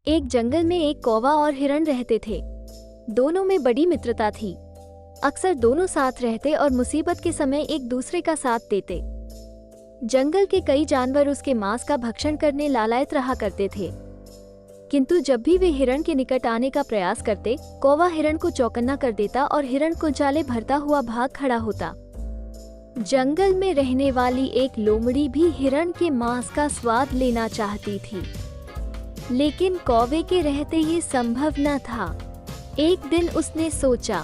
एक जंगल में एक कौवा और हिरण रहते थे। दोनों में बड़ी मित्रता थी। अक्सर दोनों साथ रहते और मुसीबत के समय एक दूसरे का साथ देते। जंगल के कई जानवर उसके मांस का भक्षण करने लालायत रहा करते थे, किंतु जब भी वे हिरण के निकट आने का प्रयास करते, कौवा हिरण को चौकन्ना कर देता और हिरण को जाले भरता हुआ भाग खड़ा होता। जंगल में रहने वाली एक लोमड़ी भी हिरण के मांस का स्वाद लेना चाहती थी, लेकिन कौवे के रहते ये संभव न था। एक दिन उसने सोचा,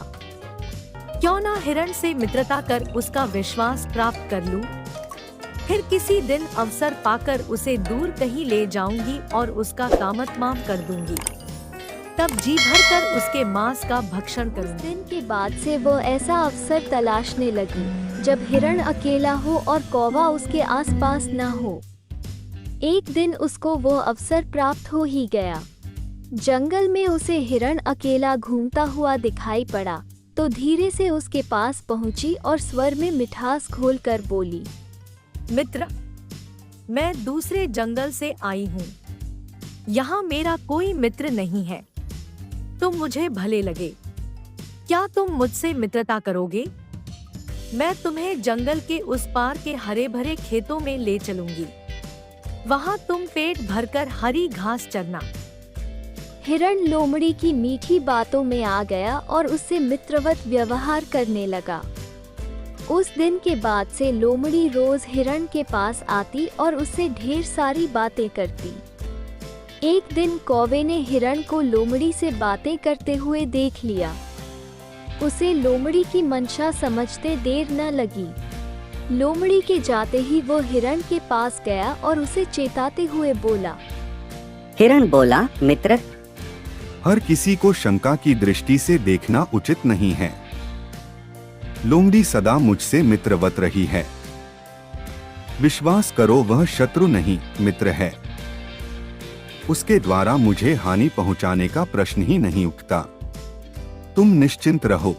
क्यों ना हिरण से मित्रता कर उसका विश्वास प्राप्त कर लूं? फिर किसी दिन अवसर पाकर उसे दूर कहीं ले जाऊंगी और उसका कामतमाम कर दूंगी। तब जी भर कर उसके मांस का भक्षण करूंगी। दिन के बाद से वो ऐसा अवसर तलाशने लगी जब हिरण अकेला हो और कौवा उसके आसपास न हो। एक दिन उसको वो अवसर प्राप्त हो ही गया। जंगल में उसे हिरण अकेला घूमता हुआ दिखाई पड़ा, तो धीरे से उसके पास पहुंची और स्वर में मिठास घोलकर बोली, मित्र, मैं दूसरे जंगल से आई हूँ। यहाँ मेरा कोई मित्र नहीं है। तुम मुझे भले लगे। क्या तुम मुझसे मित्रता करोगे? मैं तुम्हें जंगल के उस पार के हरे भरे खेतों में ले चलूंगी। वहाँ तुम पेट भरकर हरी घास चरना। हिरण लोमड़ी की मीठी बातों में आ गया और उससे मित्रवत व्यवहार करने लगा। उस दिन के बाद से लोमड़ी रोज हिरण के पास आती और उससे ढेर सारी बातें करती। एक दिन कौवे ने हिरण को लोमड़ी से बातें करते हुए देख लिया। उसे लोमड़ी की मंशा समझते देर न लगी। लोमड़ी के जाते ही वो हिरण के पास गया और उसे चेताते हुए बोला। हिरण बोला, मित्र, हर किसी को शंका की दृष्टि से देखना उचित नहीं है। लोमड़ी सदा मुझसे मित्रवत रही है। विश्वास करो, वह शत्रु नहीं मित्र है। उसके द्वारा मुझे हानि पहुंचाने का प्रश्न ही नहीं उठता। तुम निश्चिंत रहो।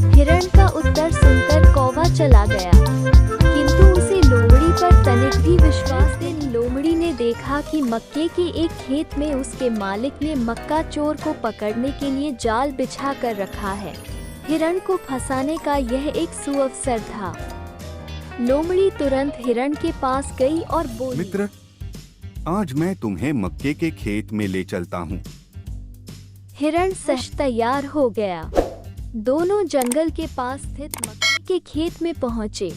हिरण का उत्तर सुनकर कौवा चला गया, किंतु उसे लोमड़ी पर तनिक भी विश्वास नहीं। लोमड़ी ने देखा कि मक्के के एक खेत में उसके मालिक ने मक्का चोर को पकड़ने के लिए जाल बिछा कर रखा है। हिरण को फंसाने का यह एक सुअवसर था। लोमड़ी तुरंत हिरण के पास गई और बोली, मित्र, आज मैं तुम्हें मक्के के खेत में ले चलता हूँ। हिरण सच तैयार हो गया। दोनों जंगल के पास स्थित मक्के के खेत में पहुँचे,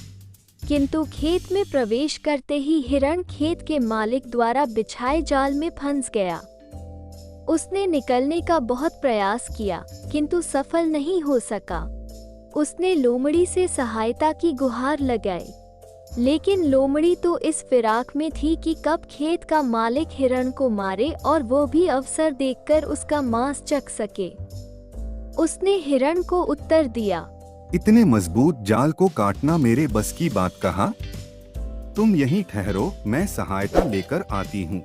किंतु खेत में प्रवेश करते ही हिरण खेत के मालिक द्वारा बिछाए जाल में फंस गया। उसने निकलने का बहुत प्रयास किया, किंतु सफल नहीं हो सका। उसने लोमड़ी से सहायता की गुहार लगाई, लेकिन लोमड़ी तो इस फिराक में थी कि कब खेत का मालिक हिरण को मारे और वो भी अवसर देखकर उसका मांस चख सके। उसने हिरण को उत्तर दिया, इतने मजबूत जाल को काटना मेरे बस की बात कहाँ? तुम यहीं ठहरो, मैं सहायता लेकर आती हूँ।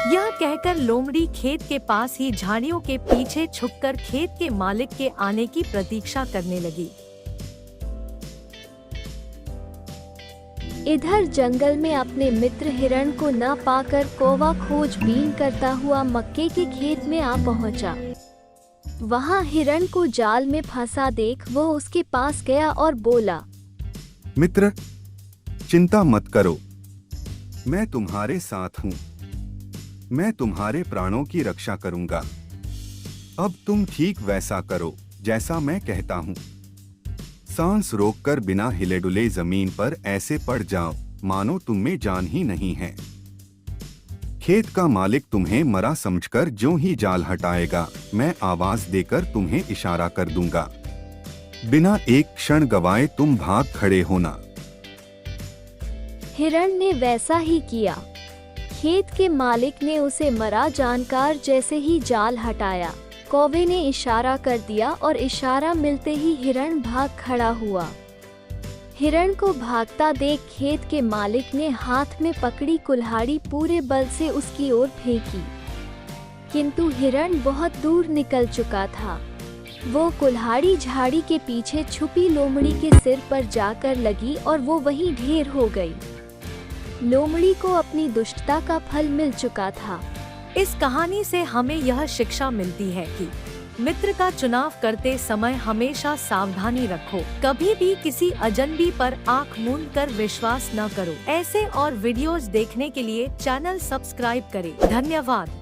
यह कहकर लोमड़ी खेत के पास ही झाड़ियों के पीछे छुपकर खेत के मालिक के आने की प्रतीक्षा करने लगी। इधर जंगल में अपने मित्र हिरण को न पाकर कौवा खोजबीन करता हुआ मक्के के खेत में आ पहुंचा। वहां हिरण को जाल में फंसा देख वो उसके पास गया और बोला, मित्र, चिंता मत करो, मैं तुम्हारे साथ हूँ। मैं तुम्हारे प्राणों की रक्षा करूंगा। अब तुम ठीक वैसा करो जैसा मैं कहता हूँ। सांस रोककर बिना हिले डुले जमीन पर ऐसे पड़ जाओ मानो तुम में जान ही नहीं है। खेत का मालिक तुम्हें मरा समझकर जो ही जाल हटाएगा, मैं आवाज देकर तुम्हें इशारा कर दूंगा। बिना एक क्षण गवाए तुम भाग खड़े होना। हिरण ने वैसा ही किया। खेत के मालिक ने उसे मरा जानकर जैसे ही जाल हटाया, कौवे ने इशारा कर दिया और इशारा मिलते ही हिरण भाग खड़ा हुआ। हिरण को भागता देख खेत के मालिक ने हाथ में पकड़ी कुल्हाड़ी पूरे बल से उसकी ओर फेंकी, किंतु हिरण बहुत दूर निकल चुका था। वो कुल्हाड़ी झाड़ी के पीछे छुपी लोमड़ी के सिर पर जाकर लगी और वो वहीं ढेर हो गई। लोमड़ी को अपनी दुष्टता का फल मिल चुका था। इस कहानी से हमें यह शिक्षा मिलती है कि मित्र का चुनाव करते समय हमेशा सावधानी रखो। कभी भी किसी अजनबी पर आंख मूंद कर विश्वास न करो। ऐसे और वीडियोस देखने के लिए चैनल सब्सक्राइब करें। धन्यवाद।